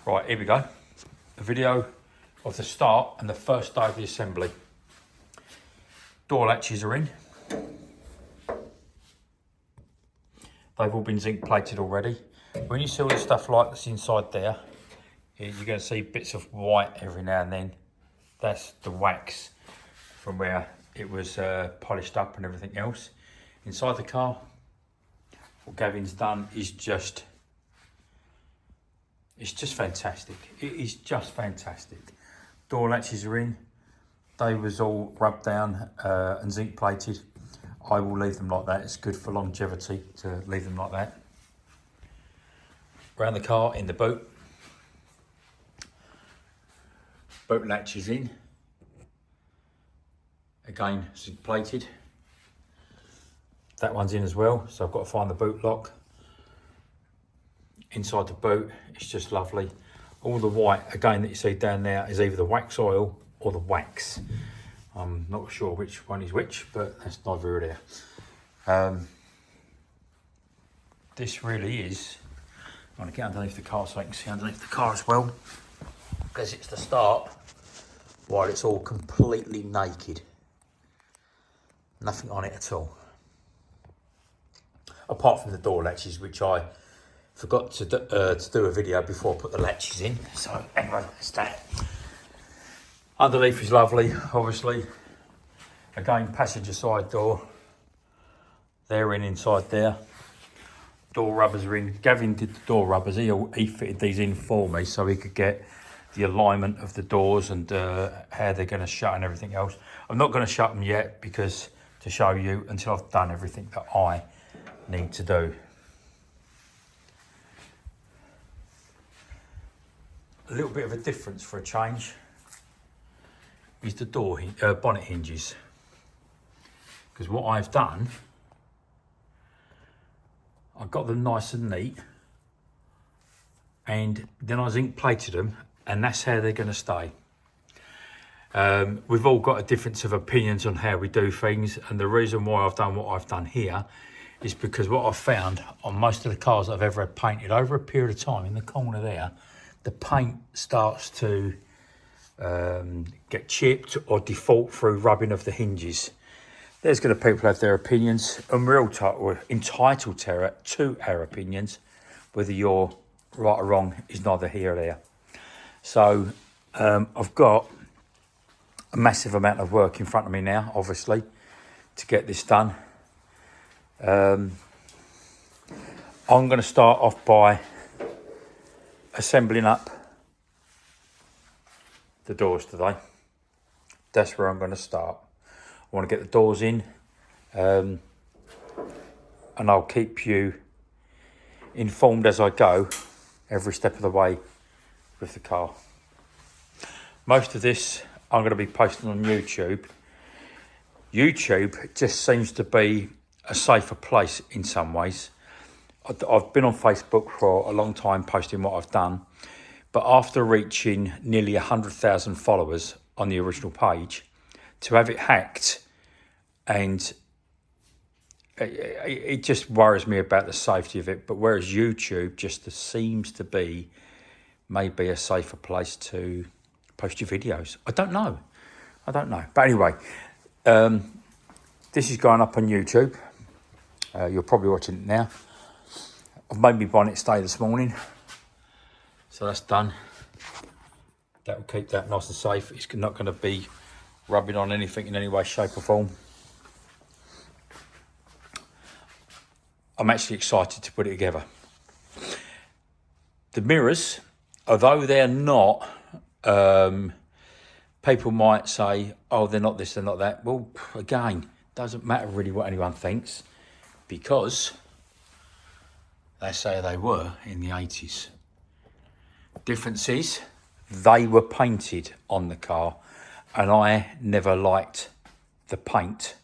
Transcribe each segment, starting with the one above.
Right, here we go. A video of the start and the first day of the assembly. Door latches are in. They've all been zinc plated already. When you see all the stuff like that's inside there, you're going to see bits of white every now and then. That's the wax from where it was polished up and everything else. Inside the car, what Gavin's done is it's just fantastic. It is just fantastic. Door latches are in. They was all rubbed down and zinc plated. I will leave them like that. It's good for longevity to leave them like that. Around the car in the boot. Boot latches in. Again, zinc plated. That one's in as well, so I've got to find the boot lock. Inside the boot, it's just lovely. All the white, again, that you see down there is either the wax oil or the wax. I'm not sure which one is which, but that's neither here or there. This really is, I'm gonna get underneath the car so I can see underneath the car as well, because it's the start while it's all completely naked. Nothing on it at all. Apart from the door latches, which I forgot to do a video before I put the latches in. So anyway, that's that. Underneath is lovely, obviously. Again, passenger side door. They're in inside there. Door rubbers are in. Gavin did the door rubbers. He fitted these in for me so he could get the alignment of the doors and how they're going to shut and everything else. I'm not going to shut them yet because to show you until I've done everything that I need to do. A little bit of a difference for a change is the bonnet hinges, because what I've done, I got them nice and neat, and then I zinc plated them, and that's how they're going to stay. We've all got a difference of opinions on how we do things, and the reason why I've done what I've done here is because what I've found on most of the cars I've ever had painted over a period of time, in the corner there, the paint starts to get chipped or default through rubbing of the hinges. There's going to people have their opinions, and we're all entitled to our opinions. Whether you're right or wrong is neither here or there. So I've got a massive amount of work in front of me now, obviously, to get this done. I'm going to start off by assembling up the doors today. That's where I'm going to start. I want to get the doors in, and I'll keep you informed as I go every step of the way with the car. Most of this I'm going to be posting on YouTube. YouTube just seems to be a safer place in some ways. I've been on Facebook for a long time posting what I've done, but after reaching nearly 100,000 followers on the original page, to have it hacked, and it just worries me about the safety of it. But whereas YouTube just seems to be maybe a safer place to post your videos. I don't know. But anyway, this is going up on YouTube. You're probably watching it now. I've made my bonnet stay this morning, so that's done. That will keep that nice and safe. It's not going to be rubbing on anything in any way, shape or form. I'm actually excited to put it together. The mirrors, although they're not, people might say, oh, they're not this, they're not that. Well, again, doesn't matter really what anyone thinks, because they say they were in the 80s. Difference is, they were painted on the car, and I never liked the paint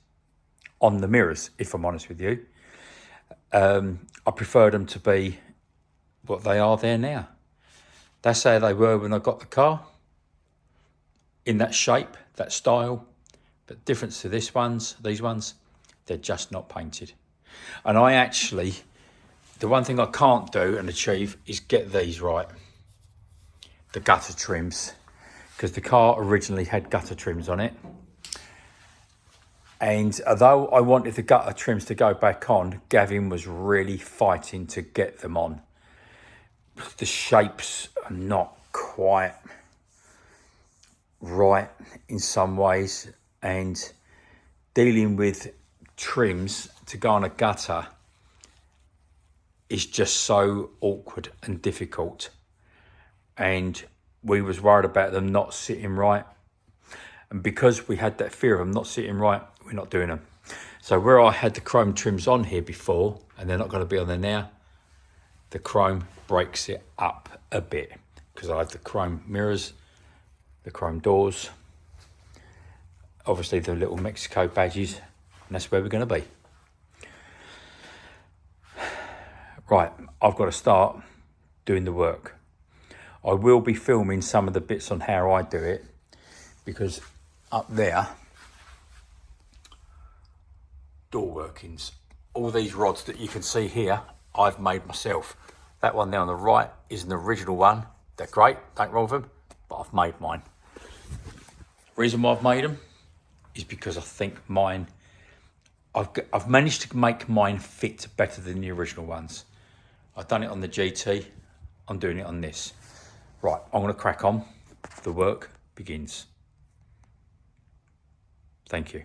on the mirrors, if I'm honest with you. I prefer them to be what they are there now. That's how they were when I got the car, in that shape, that style. But difference to these ones, they're just not painted. And I actually, the one thing I can't do and achieve is get these right. the gutter trims, because the car originally had gutter trims on it. And although I wanted the gutter trims to go back on, Gavin was really fighting to get them on. The shapes are not quite right in some ways, and dealing with trims to go on a gutter is just so awkward and difficult. And we was worried about them not sitting right. And because we had that fear of them not sitting right, we're not doing them. So where I had the chrome trims on here before, and they're not going to be on there now, the chrome breaks it up a bit, because I have the chrome mirrors, the chrome doors, obviously the little Mexico badges, and that's where we're going to be. Right, I've got to start doing the work. I will be filming some of the bits on how I do it, because up there, door workings, all these rods that you can see here, I've made myself. That one there on the right is an original one. They're great, don't wrong with them, but I've made mine. Reason why I've made them is because I think mine, I've managed to make mine fit better than the original ones. I've done it on the GT, I'm doing it on this. Right, I'm going to crack on. The work begins. Thank you.